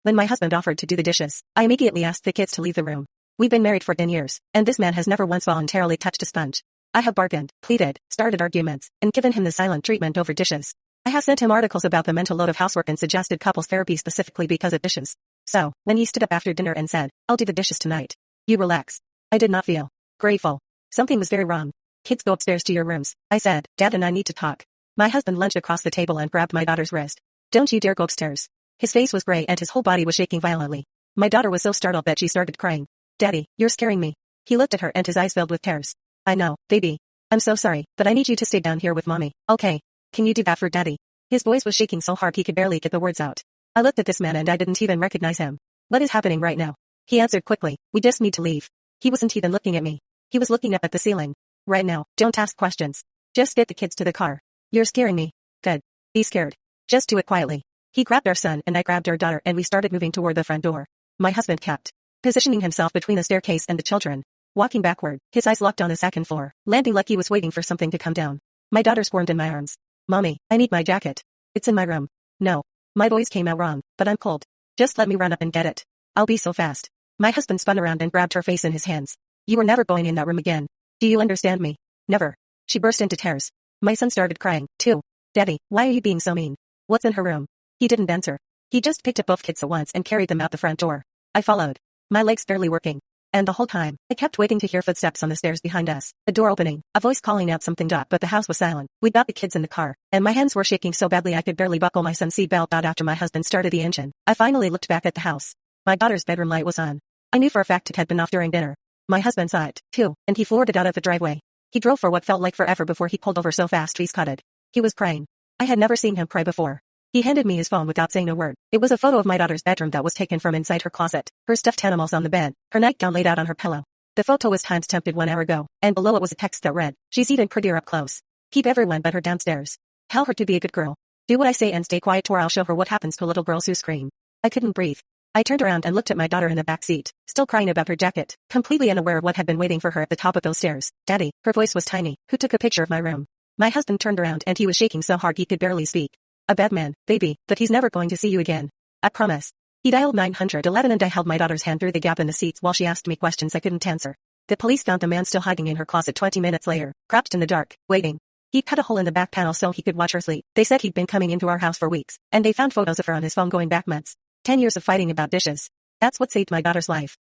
When my husband offered to do the dishes, I immediately asked the kids to leave the room. We've been married for 10 years, and this man has never once voluntarily touched a sponge. I have bargained, pleaded, started arguments, and given him the silent treatment over dishes. I have sent him articles about the mental load of housework and suggested couples therapy specifically because of dishes. So, when he stood up after dinner and said, "I'll do the dishes tonight," you relax. I did not feel grateful. Something was very wrong. "Kids, go upstairs to your rooms," I said. "Dad and I need to talk." My husband lunged across the table and grabbed my daughter's wrist. "Don't you dare go upstairs." His face was gray and his whole body was shaking violently. My daughter was so startled that she started crying. "Daddy, you're scaring me." He looked at her and his eyes filled with tears. "I know, baby. I'm so sorry, but I need you to stay down here with mommy, okay? Can you do that for daddy?" His voice was shaking so hard he could barely get the words out. I looked at this man and I didn't even recognize him. "What is happening right now?" He answered quickly. "We just need to leave." He wasn't even looking at me. He was looking up at the ceiling. "Right now, don't ask questions. Just get the kids to the car." "You're scaring me." "Good. Be scared. Just do it quietly." He grabbed our son and I grabbed our daughter and we started moving toward the front door. My husband kept positioning himself between the staircase and the children. Walking backward, his eyes locked on the second floor, landing like he was waiting for something to come down. My daughter squirmed in my arms. "Mommy, I need my jacket. It's in my room." "No." My voice came out wrong, but I'm cold. "Just let me run up and get it. I'll be so fast." My husband spun around and grabbed her face in his hands. "You are never going in that room again. Do you understand me?" "Never." She burst into tears. My son started crying, too. "Daddy, why are you being so mean? What's in her room?" He didn't answer. He just picked up both kids at once and carried them out the front door. I followed. My legs barely working. And the whole time, I kept waiting to hear footsteps on the stairs behind us, a door opening, a voice calling out something. But the house was silent. We'd got the kids in the car, and my hands were shaking so badly I could barely buckle my son's seatbelt. After my husband started the engine, I finally looked back at the house. My daughter's bedroom light was on. I knew for a fact it had been off during dinner. My husband saw it, too, and he floored it out of the driveway. He drove for what felt like forever before he pulled over so fast we scudded. He was crying. I had never seen him cry before. He handed me his phone without saying a word. It was a photo of my daughter's bedroom that was taken from inside her closet, her stuffed animals on the bed, her nightgown laid out on her pillow. The photo was time-stamped 1 hour ago, and below it was a text that read, "She's even prettier up close. Keep everyone but her downstairs. Tell her to be a good girl. Do what I say and stay quiet or I'll show her what happens to little girls who scream." I couldn't breathe. I turned around and looked at my daughter in the back seat, still crying about her jacket, completely unaware of what had been waiting for her at the top of those stairs. "Daddy," her voice was tiny, "who took a picture of my room?" My husband turned around and he was shaking so hard he could barely speak. "A bad man, baby, but he's never going to see you again. I promise." He dialed 911 and I held my daughter's hand through the gap in the seats while she asked me questions I couldn't answer. The police found the man still hiding in her closet 20 minutes later, crouched in the dark, waiting. He'd cut a hole in the back panel so he could watch her sleep. They said he'd been coming into our house for weeks, and they found photos of her on his phone going back months. 10 years of fighting about dishes. That's what saved my daughter's life.